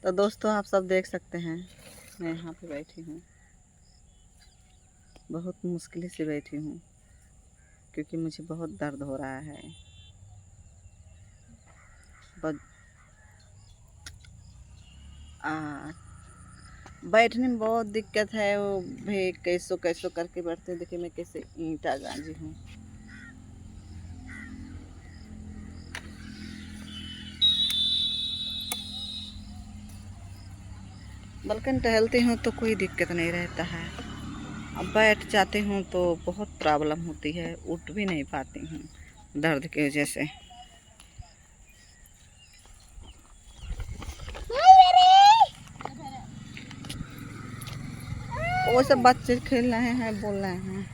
तो दोस्तों आप सब देख सकते हैं मैं यहाँ पे बैठी हूँ, बहुत मुश्किल से बैठी हूँ क्योंकि मुझे बहुत दर्द हो रहा है। बैठने में बहुत दिक्कत है। वो भी कैसो कैसो करके बैठते हैं। देखिए मैं कैसे ईंटा गांजी हूँ। बल्कि टहलती हूँ तो कोई दिक्कत नहीं रहता है। अब बैठ जाती हूँ तो बहुत प्रॉब्लम होती है, उठ भी नहीं पाती हूँ दर्द की वजह से। वो सब बच्चे खेल रहे हैं, बोल रहे हैं।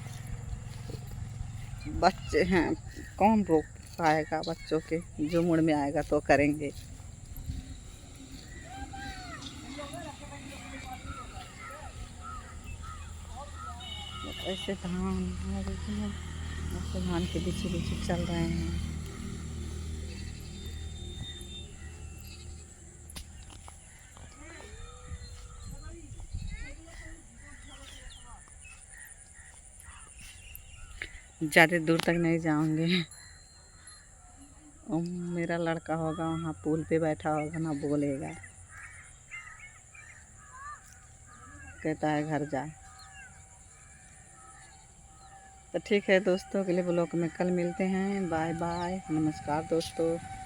बच्चे हैं, कौन रोक पाएगा बच्चों के? जो मूड में आएगा तो करेंगे। ऐसे धान के पीछे पीछे चल रहे हैं। ज़्यादा दूर तक नहीं जाऊंगे। मेरा लड़का होगा वहाँ पुल पे बैठा होगा ना, बोलेगा, कहता है घर जा। तो ठीक है दोस्तों, अगले ब्लॉग में कल मिलते हैं। बाय बाय, नमस्कार दोस्तों।